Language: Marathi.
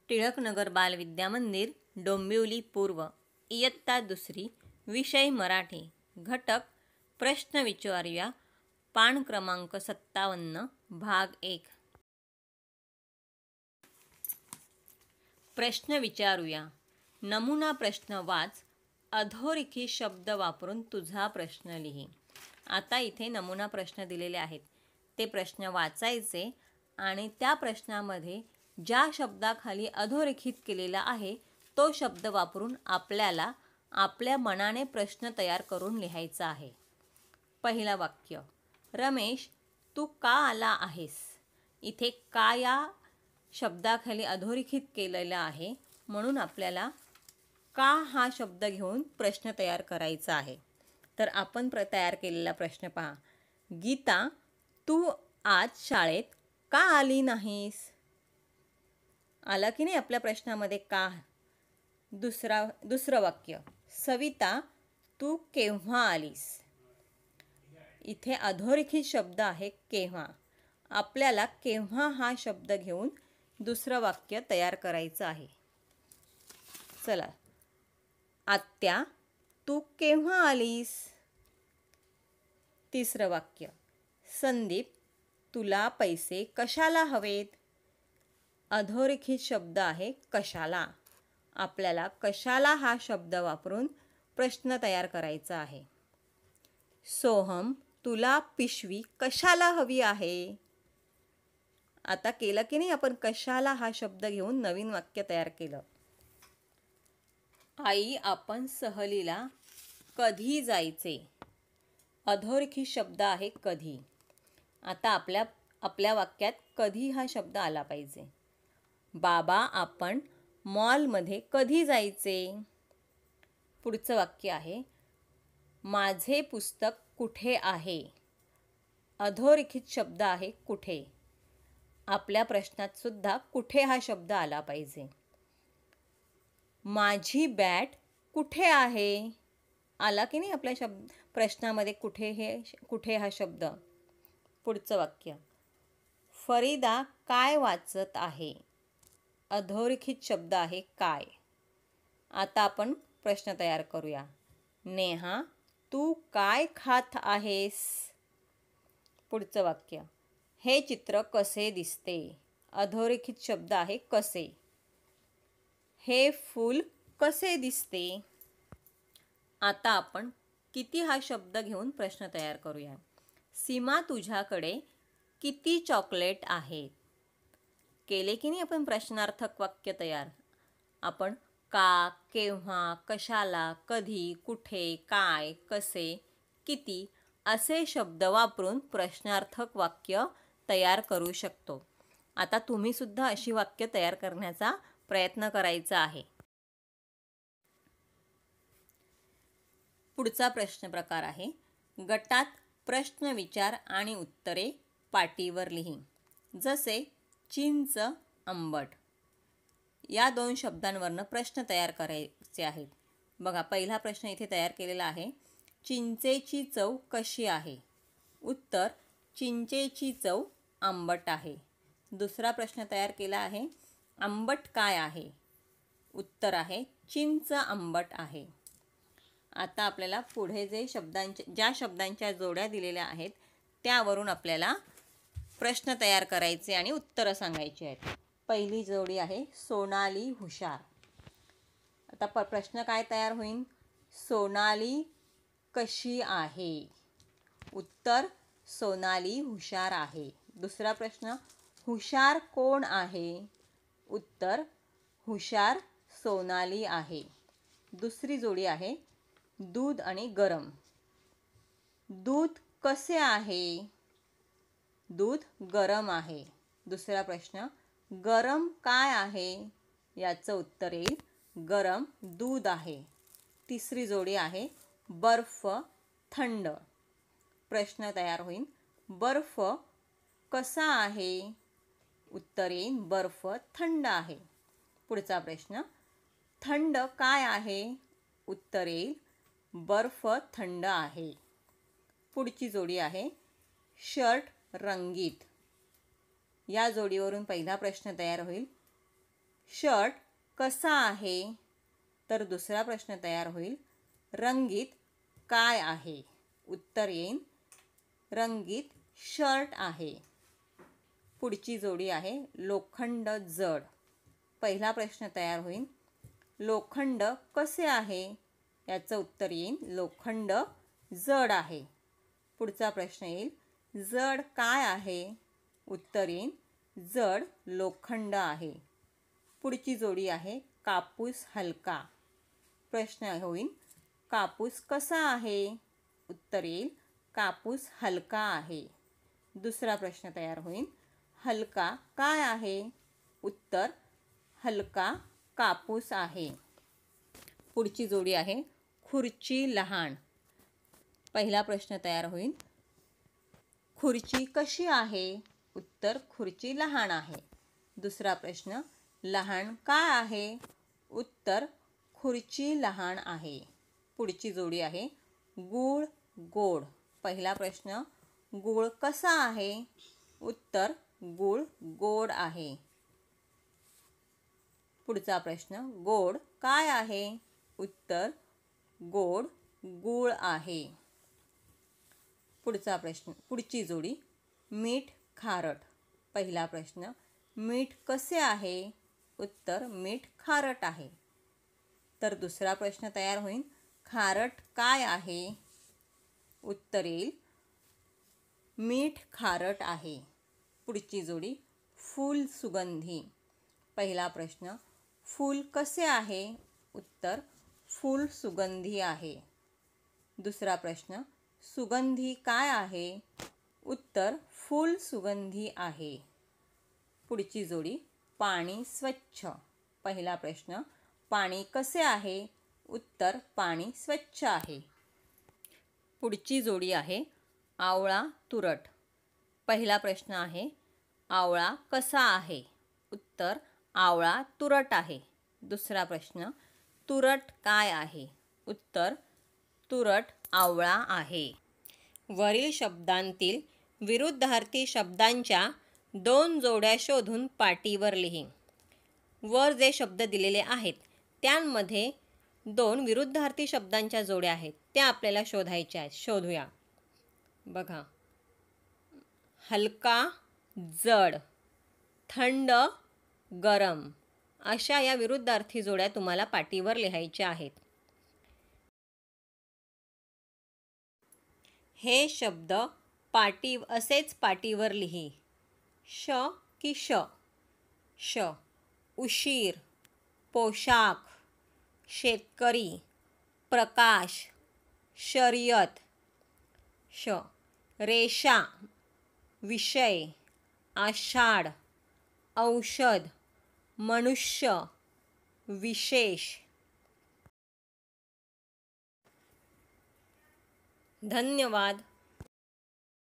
टिळकनगर बालविद्यामंदिर, डोंबिवली पूर्व, इयत्ता दुसरी, विषय मराठी, घटक प्रश्न विचारूया, पान क्रमांक 57, भाग 1. प्रश्न विचारूया. नमुना प्रश्न वाच. अधोरेखित शब्द वापरून तुझा प्रश्न लिही. आता इथे नमुना प्रश्न दिलेले आहेत. ते प्रश्न वाचायचे आणि त्या प्रश्नामध्ये ज्या शब्दाखाली अधोरेखित केलेला आहे तो शब्द वापरून आपल्याला आपल्या मनाने प्रश्न तयार करून लिहायचा आहे. पहिला वाक्य. रमेश, तू का आला आहेस? इथे का या शब्दाखाली अधोरेखित केलेला आहे, म्हणून आपल्याला का हा शब्द घेऊन प्रश्न तयार करायचा आहे. तर आपण तयार केलेला प्रश्न पहा. गीता, तू आज शाळेत का आली नाहीस? आला की नाही आपल्या प्रश्नामध्ये का? दुसरं वाक्य. सविता, तू केव्हा आलीस? इथे अधोरेखित शब्द आहे केव्हा. आपल्याला केव्हा हा शब्द घेऊन दुसरं वाक्य तयार करायचं आहे. चला. आत्या, तू केव्हा आलीस? तिसरं वाक्य. संदीप, तुला पैसे कशाला हवेत? अधोरेखित शब्द आहे कशाला. आपल्याला कशाला हा शब्द वापरून प्रश्न तयार करायचा आहे. सोहम, तुला पिशवी कशाला हवी आहे? आता केलं की नाही आपण कशाला हा शब्द घेऊन नवीन वाक्य तयार केलं. आई, आपण सहलीला कधी जायचे? अधोरेखित शब्द आहे कधी. आता आपल्या वाक्यात कधी हा शब्द आला पाहिजे. बाबा, आपण मॉलमध्ये कधी जायचे? पुढचं वाक्य आहे. माझे पुस्तक कुठे आहे? अधोरेखित शब्द आहे कुठे. आपल्या प्रश्नात सुद्धा कुठे हा शब्द आला पाहिजे. माझी बॅट कुठे आहे? आला की नाही आपल्या प्रश्नामध्ये कुठे हा शब्द. पुढचं वाक्य. फरीदा काय वाचत आहे? अधोरेखित शब्द आहे काय. आता आपण प्रश्न तयार करूया. नेहा, तू काय खात आहेस? पुढचं वाक्य. हे चित्र कसे दिसते? अधोरेखित शब्द आहे कसे. हे फूल कसे दिसते? आता आपण किती हा शब्द घेऊन प्रश्न तयार करूया. सीमा, तुझ्याकडे किती चॉकलेट आहेत? केले की नाही आपण प्रश्नार्थक वाक्य तयार. आपण का, केव्हा, कशाला, कधी, कुठे, काय, कसे, किती असे शब्द वापरून प्रश्नार्थक वाक्य तयार करू शकतो. आता तुम्ही सुद्धा अशी वाक्य तयार करण्याचा प्रयत्न करायचा आहे. पुढचा प्रश्न प्रकार आहे. गटात प्रश्न विचार आणि उत्तरे पाटीवर लिही. जसे चिंच, आंबट या दोन शब्दांवरनं प्रश्न तयार करायचे आहेत. बघा, पहिला प्रश्न इथे तयार केलेला आहे. चिंचेची चव कशी आहे? उत्तर, चिंचेची चव आंबट आहे. दुसरा प्रश्न तयार केला आहे. आंबट काय आहे? उत्तर आहे, चिंच आंबट आहे. आता आपल्याला पुढे ज्या शब्दांच्या जोड्या दिलेल्या आहेत त्यावरून आपल्याला प्रश्न तयार करायचे आणि उत्तरं सांगायची आहेत. पहिली जोडी आहे सोनाली हुशार. आता प्रश्न काय तयार होईल? सोनाली कशी आहे? उत्तर, सोनाली हुशार आहे. दुसरा प्रश्न, हुशार कोण आहे? उत्तर, हुशार सोनाली आहे. दुसरी जोडी आहे दूध आणि गरम. दूध कसे आहे? दूध गरम आहे. दुसरा प्रश्न, गरम काय आहे? याचं उत्तर येईल, गरम दूध आहे. तिसरी जोडी आहे बर्फ थंड. प्रश्न तयार होईल, बर्फ कसा आहे? उत्तर येईल, बर्फ थंड आहे. पुढचा प्रश्न, थंड काय आहे? उत्तर येईल, बर्फ थंड आहे. पुढची जोडी आहे शर्ट रंगीत. या जोडीवरून पहिला प्रश्न तयार होईल, शर्ट कसा आहे? तर दुसरा प्रश्न तयार होईल, रंगीत काय आहे? उत्तर येईल, रंगीत शर्ट आहे. पुढची जोडी आहे लोखंड जड. पहिला प्रश्न तयार होईल, लोखंड कसे आहे? याचं उत्तर येईल, लोखंड जड आहे. पुढचा प्रश्न येईल, जड काय आहे? उत्तर येईल, जड लोखंड आहे. पुढची जोडी आहे कापूस हलका. प्रश्न होईल, कापूस कसा आहे? उत्तर येईल, कापूस हलका आहे. दुसरा प्रश्न तयार होईल, हलका काय आहे? उत्तर, हलका कापूस आहे. पुढची जोडी आहे खुर्ची लहान. पहिला प्रश्न तयार होईल, खुर्ची कशी आहे? उत्तर, खुर्ची लहान आहे. दुसरा प्रश्न, लहान काय आहे? उत्तर, खुर्ची लहान आहे. पुढची जोडी आहे गूळ गोड. पहिला प्रश्न, गूळ कसा आहे? उत्तर, गूळ गोड आहे. पुढचा प्रश्न, गोड काय आहे? उत्तर, गोड गूळ आहे. पुढचा प्रश्न, पुढची जोडी मीठ खारट. पहिला प्रश्न, मीठ कसे आहे? उत्तर, मीठ खारट आहे. तर दुसरा प्रश्न तयार होईल, खारट काय आहे? उत्तर येईल, मीठ खारट आहे. पुढची जोडी फूल सुगंधी. पहिला प्रश्न, फूल कसे आहे? उत्तर, फूल सुगंधी आहे. दुसरा प्रश्न, सुगंधी काय आहे? उत्तर, फूल सुगंधी आहे. पुढची जोडी पाणी स्वच्छ. पहिला प्रश्न, पाणी कसे आहे? उत्तर, पाणी स्वच्छ आहे. पुढची जोडी आहे आवळा तुरट. पहिला प्रश्न आहे, आवळा कसा आहे? उत्तर, आवळा तुरट आहे. दुसरा प्रश्न, तुरट काय आहे? उत्तर, तुरट आवळा आहे. वरील शब्दांतील विरुद्धार्थी शब्दांच्या 2 जोड्या शोधून पाटीवर लिही. वर जे शब्द दिलेले आहेत त्यांमध्ये 2 विरुद्धार्थी शब्दांच्या जोड्या आहेत, त्या आपल्याला शोधायच्या आहेत. शोधूया. बघा, हलका जड, थंड गरम, अशा या विरुद्धार्थी जोड्या तुम्हाला पाटीवर लिहायच्या आहेत. हे शब्द असेच पाटीवर लिही. श की श. श, उशीर, पोशाख, शेतकरी, प्रकाश, शर्यत. श, रेषा, विषय, आषाढ, औषध, मनुष्य, विशेष. धन्यवाद.